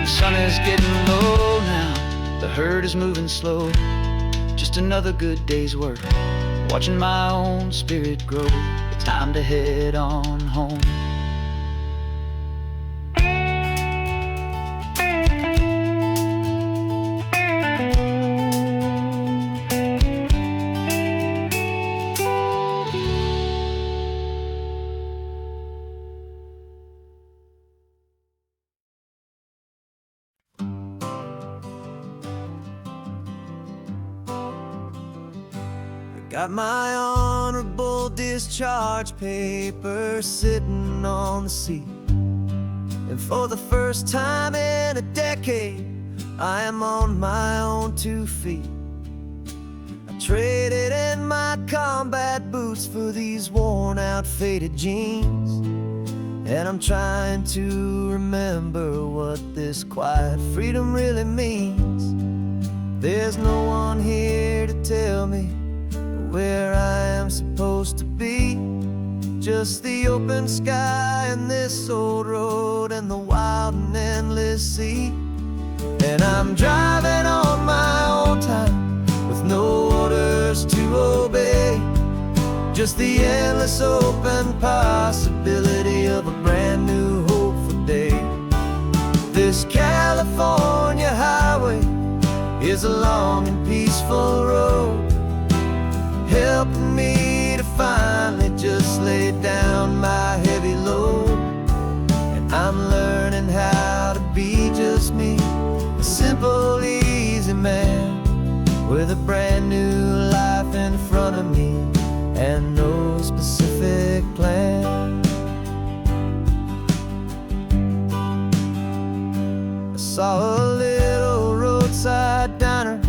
The sun is getting low now, the herd is moving slow. Just another good day's work, watching my own spirit grow. time to head on home. Got my honorable discharge papers sitting on the seat, and for the first time in a decade, I am on my own 2 feet. I traded in my combat boots for these worn out faded jeans, and I'm trying to remember what this quiet freedom really means. There's no one here to tell me where I am supposed to be, just the open sky and this old road and the wild and endless sea. And I'm driving on my own time with no orders to obey, just the endless open possibility of a brand new hopeful day. This California highway is a long and peaceful road, helping me to finally just lay down my heavy load. And I'm learning how to be just me, a simple, easy man with a brand new life in front of me and no specific plan. I saw a little roadside diner,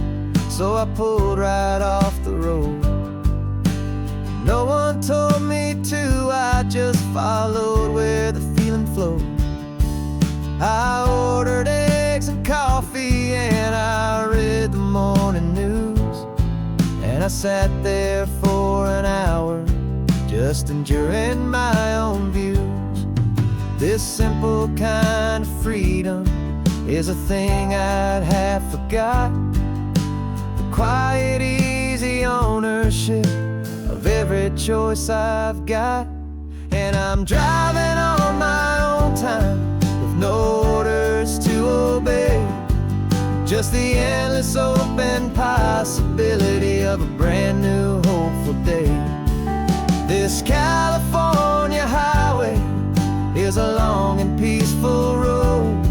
so I pulled right off the road. No one told me to, I just followed where the feeling flowed. I ordered eggs and coffee and I read the morning news, and I sat there for an hour just enduring my own views. This simple kind of freedom is a thing I'd have forgot, the quiet, easy ownership of every choice I've got. And I'm driving on my own time with no orders to obey, just the endless open possibility of a brand new hopeful day. This California highway is a long and peaceful road,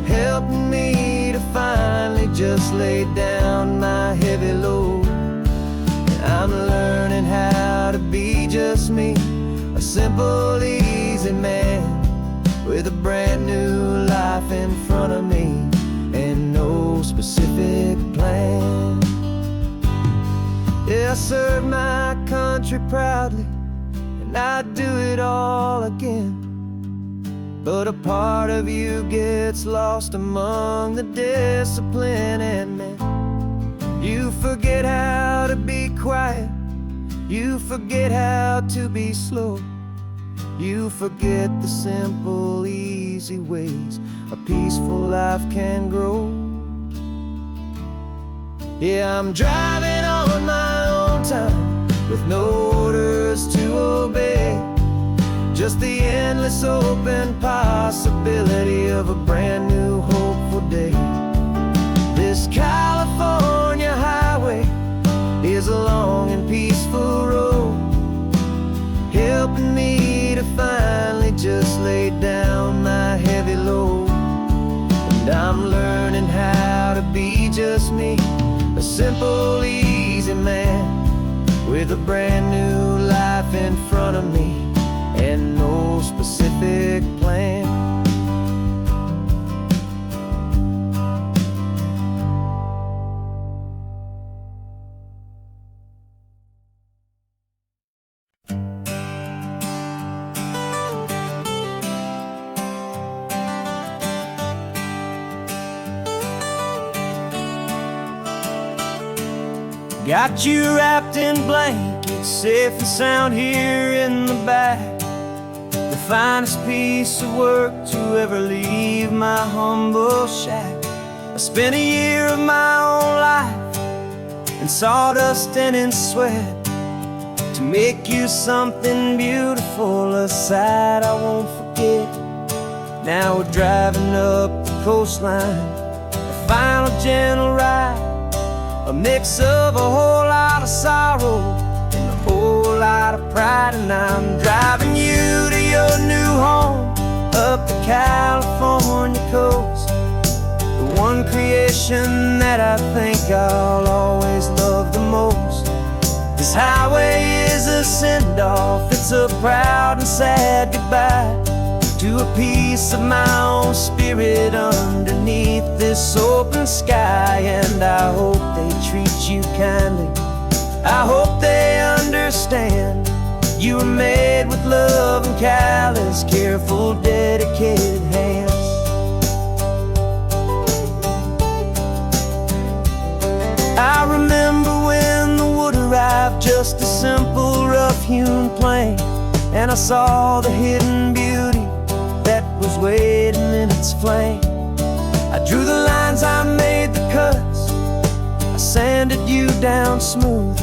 helping me to finally just lay down my heavy load. I'm learning how to be just me, a simple, easy man with a brand new life in front of me and no specific plan. Yeah, I serve my country proudly and I'd do it all again, but a part of you gets lost among the discipline and men. You forget how to be quiet, you forget how to be slow, you forget the simple, easy ways a peaceful life can grow. Yeah, I'm driving on my own time with no orders to obey, just the endless open possibility of a brand new hopeful day. This California highway is a long and peaceful road, helping me to finally just lay down my heavy load. And I'm learning how to be just me, a simple, easy man with a brand new life in front of me and no specific plan. Got you wrapped in blankets, safe and sound here in the back. The finest piece of work to ever leave my humble shack. I spent a year of my own life in sawdust and in sweat to make you something beautiful, a sight I won't forget. Now we're driving up the coastline, a final gentle ride, a mix of a whole lot of sorrow and a whole lot of pride. And I'm driving you to your new home up the California coast, the one creation that I think I'll always love the most. This highway is a send-off, it's a proud and sad goodbye to a piece of my own spirit underneath this open sky. And I hope they treat you kindly, I hope they understand you were made with love and callous, careful, dedicated hands. I remember when the wood arrived, just a simple rough-hewn plank, and I saw the hidden beauty that was waiting in its flame. I drew the lines, I made the cuts, I sanded you down smooth.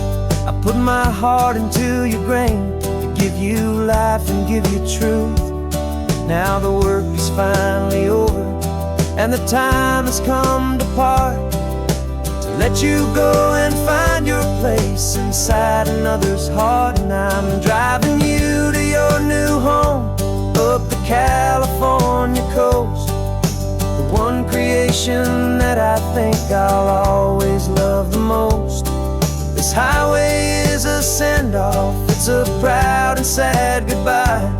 I put my heart into your grain to give you life and give you truth. Now the work is finally over, and the time has come to part, to let you go and find your place inside another's heart. And I'm driving you to your new home up the California coast, the one creation that I think I'll always love the most. This highway is a send-off, it's a proud and sad goodbye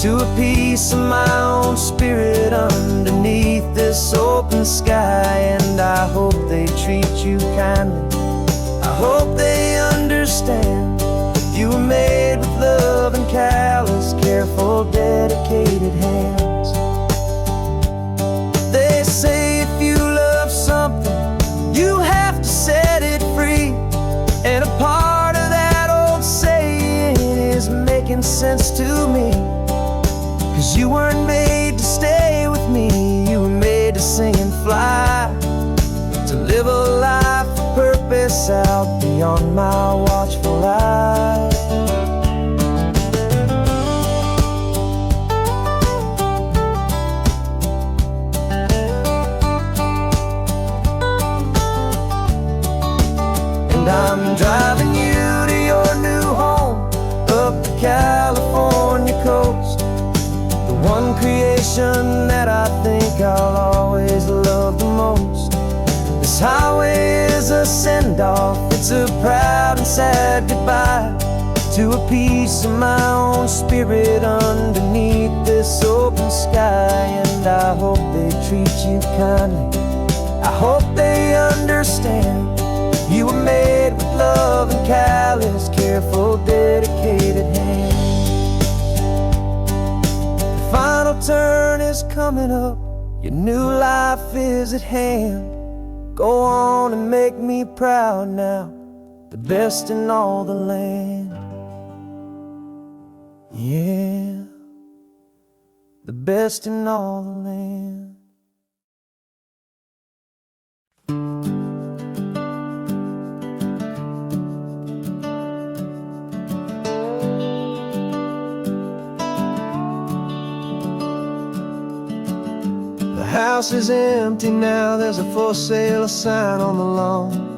to a piece of my own spirit underneath this open sky. And I hope they treat you kindly, I hope they understand you were made with love and callous, careful, dedicated hands. They say if you love something, you have to set it free, and a part of that old saying is making sense to me. 'Cause you weren't made to stay with me, you were made to sing and fly, to live a life of purpose out beyond my watchful eye. And I'm driving you to your new home up the California coast, the one creation that I think I'll always love the most. This highway is a send-off, it's a proud and sad goodbye to a piece of my own spirit underneath this open sky. And I hope they treat you kindly, I hope they understand you were made with love and callous, careful, dedicated hands. The final turn is coming up, your new life is at hand. Go on and make me proud now, the best in all the land. Yeah, the best in all the land. The house is empty now, there's a for sale sign on the lawn.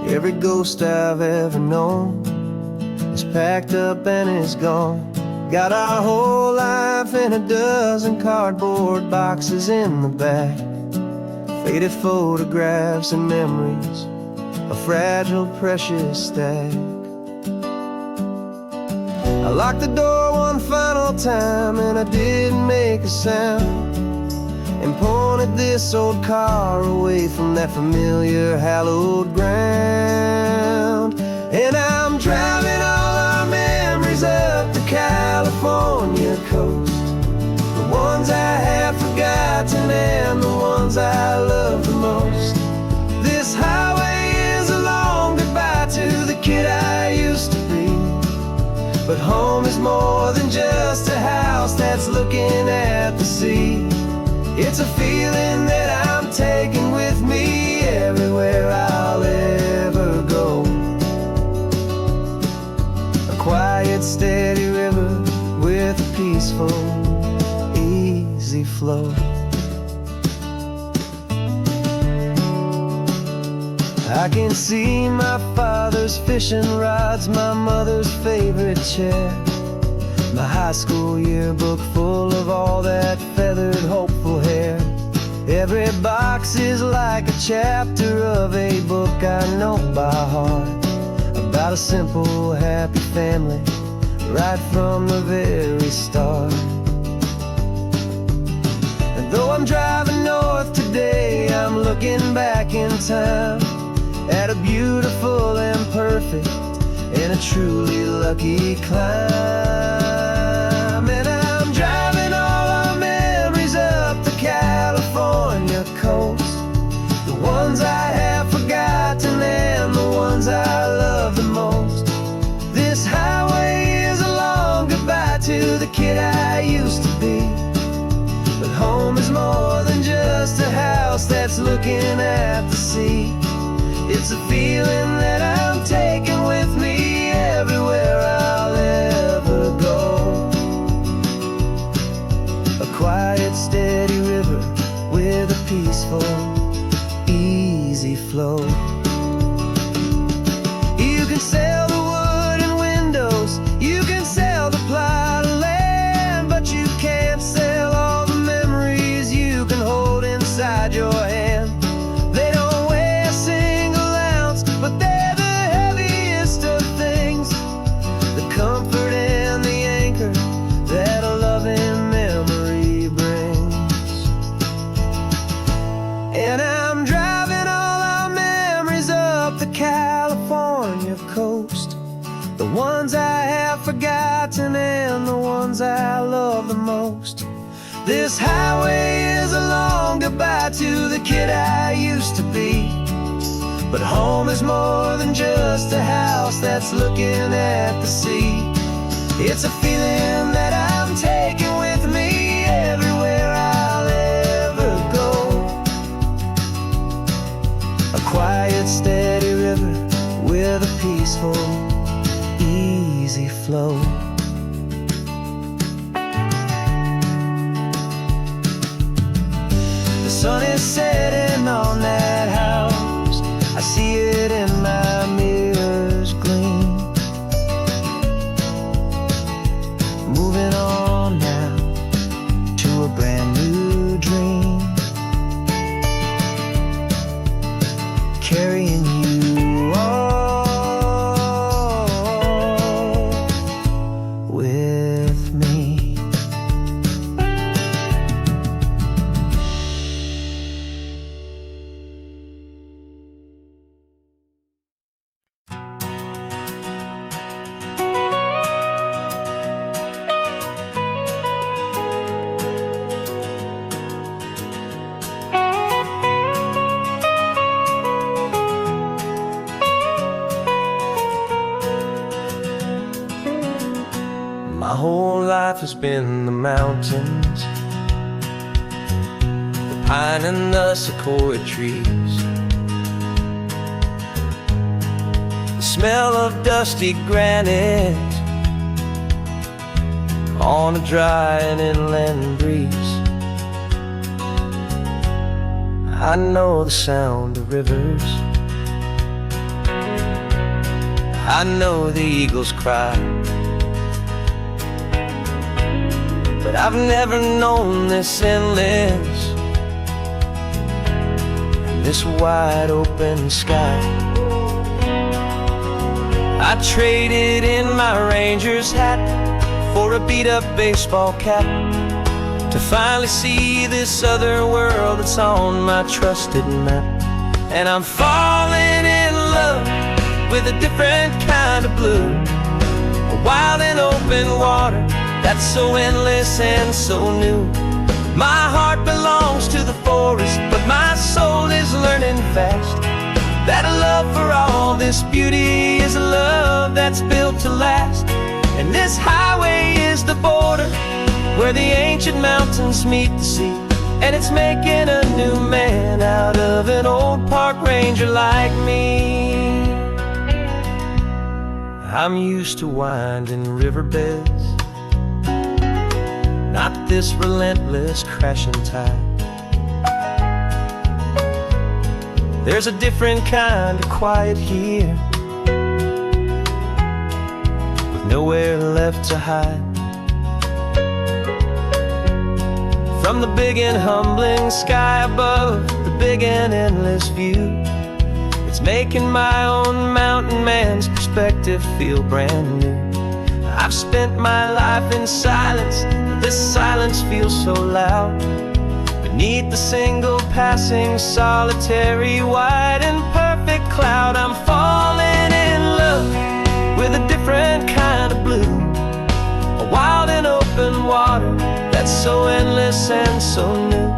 Every ghost I've ever known is packed up and is gone. Got our whole life in a dozen cardboard boxes in the back, faded photographs and memories, a fragile, precious stack. I locked the door one final time and I didn't make a sound, and pointed this old car away from that familiar hallowed ground. And I'm driving all our memories up the California coast, the ones I have forgotten and the ones I love the most. This highway is a long goodbye to the kid I used to be, but home is more than just a house that's looking at the sea. It's a feeling that I'm taking with me everywhere I'll ever go. A quiet flow. I can see my father's fishing rods, my mother's favorite chair, my high school yearbook full of all that feathered, hopeful hair. Every box is like a chapter of a book I know by heart, about a simple, happy family, right from the very start. And though I'm driving north today, I'm looking back in time at a beautiful and perfect and a truly lucky climb. And I'm driving all our memories up the California coast, the ones I have forgotten and the ones I love the most. This highway is a long goodbye to the kid I used to be, but home is more than just a house that's looking at the sea. It's a feeling that I'm taking with me everywhere I'll ever go. A quiet, steady river with a peaceful, easy flow. You can sail the wood and windows, you can sail the plot of land, but you can't sail all the memories you can hold inside your hand. They don't weigh a single ounce, but they're the heaviest of things, the comfort and the anchor that a loving memory brings. And I'm driving all our memories up the California coast, the ones I have forgotten and the ones I love the most. This highway is a long goodbye to the kid I used to be, but home is more than just a house that's looking at the sea. It's a feeling that I'm taking with me everywhere I'll ever go. A quiet, steady river with a peaceful, easy flow. The sun is setting on that house, I see it in my mirror's gleam. Moving on now to a brand new dream, carrying you all with me. My whole life has been the mountains, the pine and the sequoia trees, the smell of dusty granite on a dry and inland breeze. I know the sound of rivers, I know the eagles cry, but I've never known this endless and this wide open sky. I traded in my Ranger's hat for a beat-up baseball cap to finally see this other world that's on my trusted map. And I'm falling in love with a different kind of blue, a wild and open water that's so endless and so new. My heart belongs to the forest, but my soul is learning fast that a love for all this beauty is a love that's built to last. And this highway is the border where the ancient mountains meet the sea, and it's making a new man out of an old park ranger like me. I'm used to winding riverbeds, not this relentless crashing tide. There's a different kind of quiet here, with nowhere left to hide. From the big and humbling sky above, the big and endless view, it's making my own mountain man's perspective feel brand new. I've spent my life in silence, this silence feels so loud. Beneath the single passing solitary white and perfect cloud, I'm falling in love with a different kind of blue, a wild and open water that's so endless and so new.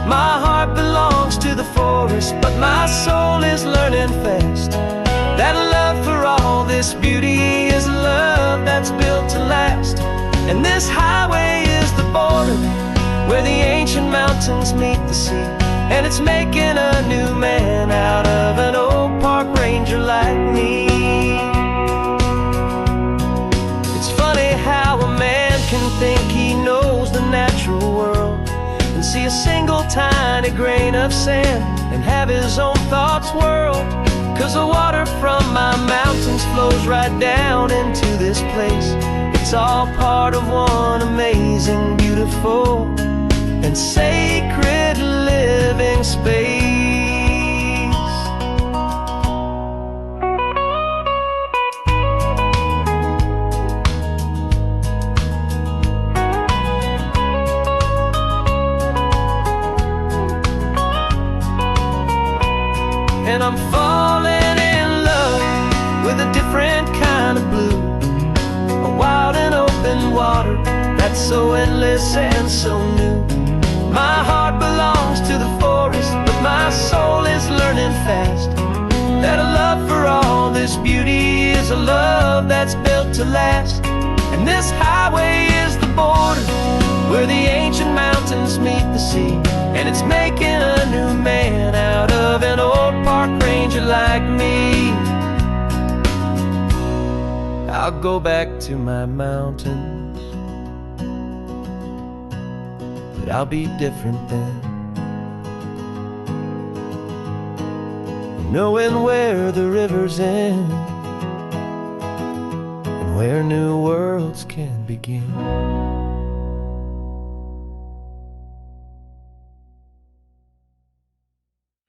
My heart belongs to the forest, but my soul is learning fast that love for all this beauty is love that's built to last. And this highway is the border where the ancient mountains meet the sea, and it's making a new man out of an old park ranger like me. It's funny how a man can think he knows the natural world and see a single tiny grain of sand and have his own thoughts whirled. 'Cause the water from my mountains flows right down into this place. It's all part of one amazing, beautiful, and sacred living space. And I'm falling in love with a different kind of blue, a wild and open water that's so endless and so new. My heart belongs to the forest, but my soul is learning fast that a love for all this beauty is a love that's built to last. And this highway is the border where the ancient mountains meet the sea, and it's making a new man out of an old park ranger like me. I'll go back to my mountains, but I'll be different then, knowing where the rivers end and where new worlds can begin.